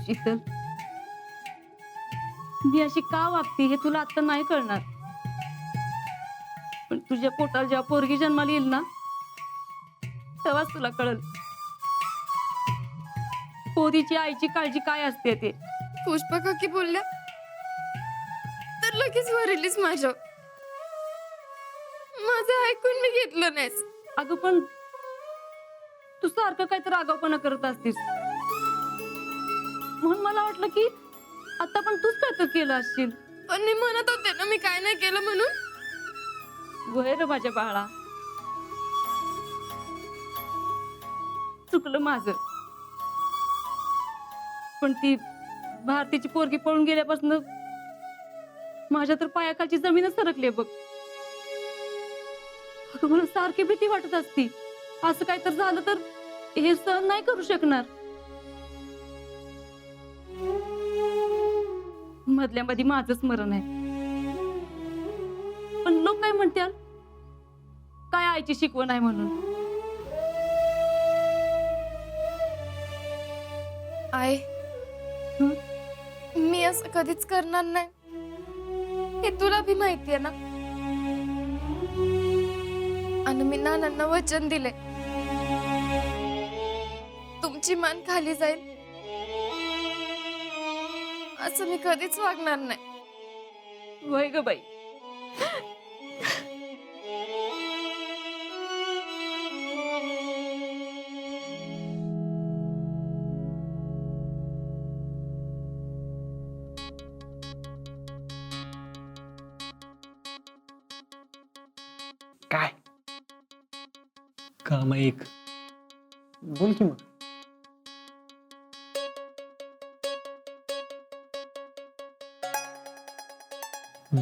शीतल, मी अशी का वागते हे तुला आता नाही कळणार, पण तुझ्या पोटात जेव्हा पोरगी जन्माला येईल ना तेव्हाच तुला कळल पोरीची आईची काळजी काय असते ते. पुष्पा काकी बोलल्या तर लगेच वरलीस माझ्या. माझं ऐकून मी घेतलं नाहीस. अगं पण तू सारखं काहीतरी आगाऊपणा करत असतीस, म्हणून मला वाटलं की आता पण तूच काहीतरी केलं असशील. पण मी म्हणत होते ना मी काय नाही केलं म्हणून. वय रे माझ्या बाळा, चुकलं माझं, पण ती भारतीची पोरगी पळून गेल्यापासून माझ्या तर पायाखालची जमीनच सरकली बघ. अगं मला सारखी भीती वाटत असती, असं काय तर झालं तर हे सहन नाही करू शकणार. मधल्या मध्ये माझंच मरण आहे, पण लोक काय म्हणतात काय आईची शिकवण आहे म्हणून. आई हं? मी असं कधीच करणार नाही हे तुला भी माहितीये ना. आणि मी नानांना वचन दिले तुमची मान खाली जाईल असं मी कधीच वागणार नाही. वय ग बाई, काय काम एक बोल की मग.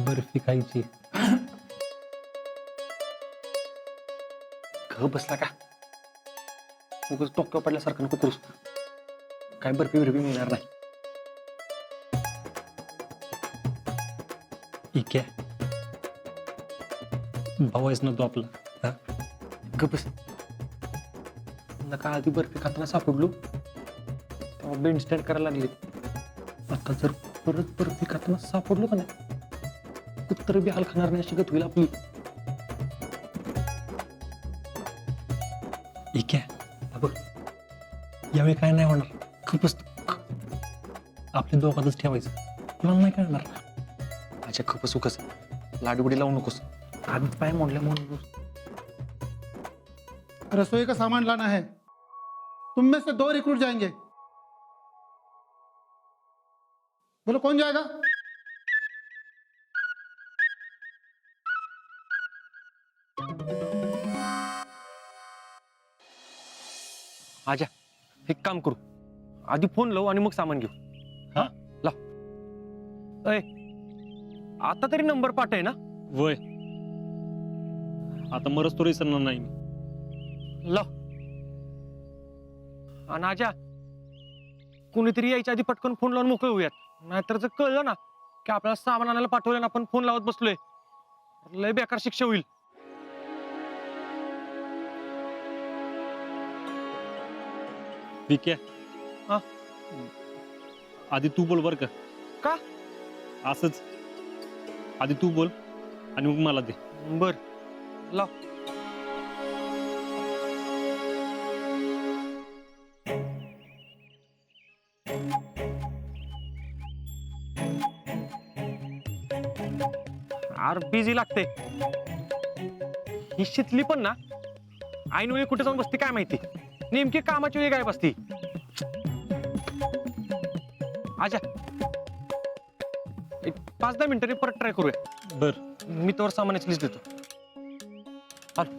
बर्फी खायची. घ बसला का उगाच टोक्या पडल्यासारखं नको करूस. काय बर्फी बिर्फी मिळणार नाही. ठीक आहे, भाऊ आहेस ना तू आपला. हा ग बस. नका आधी बर्फी खाताना सापडलो तेव्हा बेंड स्टँड करायला लागले. आता जर परत बर्फी खाताना सापडलो का नाही कुत्र बी हाल खाणार नाही अशी गत होईल आपली. ठीक आहे बघ, यावेळी काय नाही होणार. खूपच आपल्या दोघातच ठेवायचं, तुला नाही कळणार. माझ्या खूपच उकस लाडूबडी लावू नकोस. आधीच पाय मोडल्या म्हणून. रसोई का सामान लाना है, तुम में से 2 रिक्रूट जाएंगे. बोलो कौन जाएगा? आजा एक काम करू, आधी फोन लावू आणि मग सामान घेऊ. हा लाव. अय आता तरी नंबर पाठ आहे ना. वय आता मरच तो विसरणार नाही मी. लाव. आणि आजा कुणीतरी यायच्या आधी पटकन फोन लावून मोकळे होऊयात. नाहीतर जर कळलं ना की आपल्याला सामान आणायला पाठवलं ना आपण फोन लावत बसलोय लय बेकार शिक्षा होईल. ठीक आहे. हा आधी तू बोल बर का. का असंच आधी तू बोल आणि मग मला दे. बर लाव. आर बिझी लागते ही शितली पण ना. ऐन वेळी कुठे जाऊन बसते काय माहिती. नेमकी कामाची वेळी काय बसती. आजा एक 5-10 मिनिटांनी परत ट्राय करूया. बर मी तोवर सामानाची लिस्ट देतो. चाल.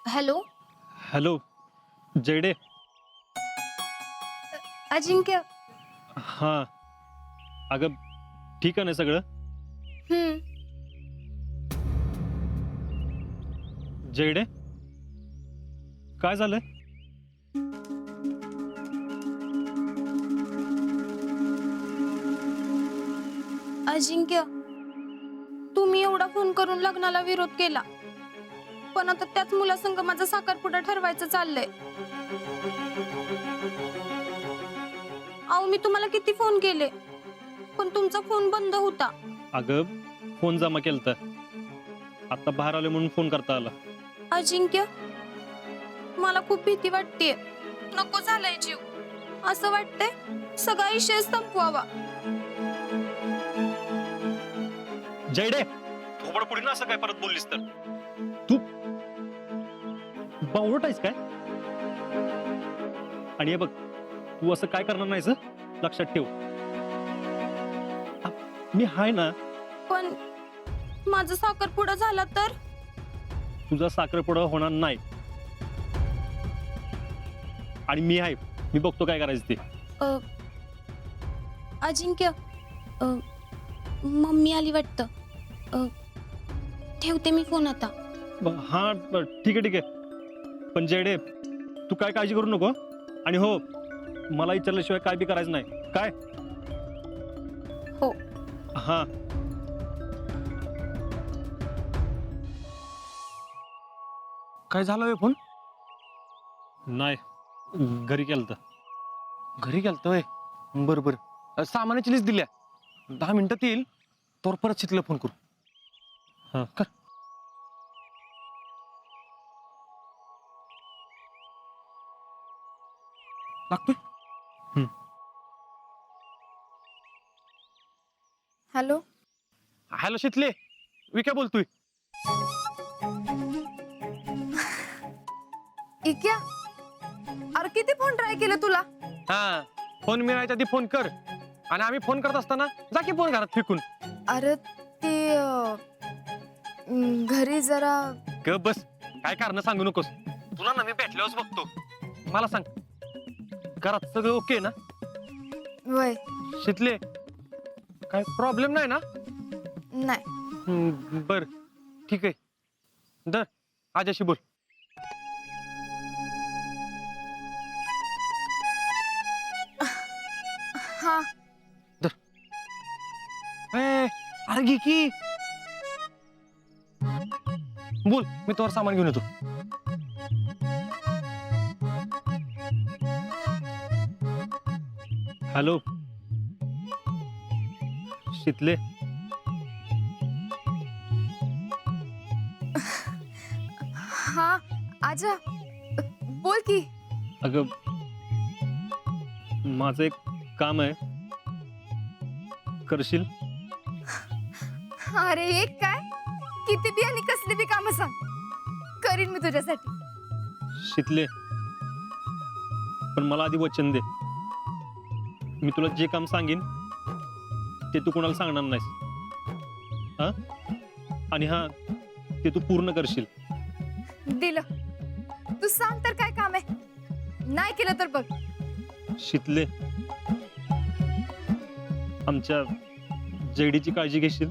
हॅलो हॅलो जयडे. अजिंक्य. हा अगं ठीक आहे ना सगळं. जयडे काय झालंय. अजिंक्य, तुम्ही एवढा फोन करून लग्नाला विरोध केला, पण आता त्याच मुलासंग माझा साखरपुडा ठरवायचं चाललंय. अहो, मी तुम्हाला किती फोन केले, पण तुमचा फोन बंद होता. अगं फोन जमा केलता, आता बाहेर आले म्हणून फोन करता आला. अजिंक्य, मला खूप भीती वाटतेय. नको झालंय जीव. असं वाटतंय सगळा विषय संपवावा. जयडे, थोबड पुढे ना असं काय परत बोललीस तर तू बावळट आहेस काय? आणि हे बघ, तू असं काय करणार नाहीस हं? लक्षात ठेव. मी हाय ना. पण माझा साखरपुडा झाला तर? तुझा साखरपुडा होणार नाही. आणि मी आहे, मी बघतो काय करायचं ते. अजिंक्य, मम्मी आली वाटतं. ठेवते मी फोन आता. हा ठीक आहे ठीक आहे. पण जयडे, तू काय काळजी करू नको. आणि हो, मला विचारल्याशिवाय काय बी करायचं नाही काय? हो. हा. काय झालं फोन? नाही, घरी केलता. घरी गेलतोय. बरं बरं, सामानाची लिस्ट दिल्या, 10 मिनिटात येईल. तोर परत शिकलं फोन करू. हा कर. लागतोय. हॅलो. हॅलो शितले, विक्या बोलतोय. इक्या, अरे किती फोन ट्राय केले तुला? हा, फोन मिळायच्या आधी फोन कर. आणि आम्ही फोन करत असताना जा की फोन घरात फेकून. अरे ते घरी जरा. ग बस, काय कारण सांगू नकोस. तुला ना मी भेटल्यावरच बघतो. मला सांग, घरात सगळं ओके ना? वय शितले, काय प्रॉब्लेम नाही ना? नाही. बर ठीक आहे. दर आजाशी बोल. हा. अरे घे की. बोल, मी तोवर सामान घेऊन येतो. हॅलो शितले. हा आजा, बोल की. अगं, माझं एक काम आहे, करशील? अरे एक काय, किती बी आणि कसली बी कामं सांग, करीन मी तुझ्यासाठी. शितले, पण मला आधी वचन दे, मी तुला जे काम सांगेन ते तू कोणाला सांगणार नाहीस. हा? आणि हा, ते तू पूर्ण करशील. दिलं. तू सांग तर काय काम आहे, नाही केलं तर बघ. शितले, आमच्या जयडीची काळजी घेशील?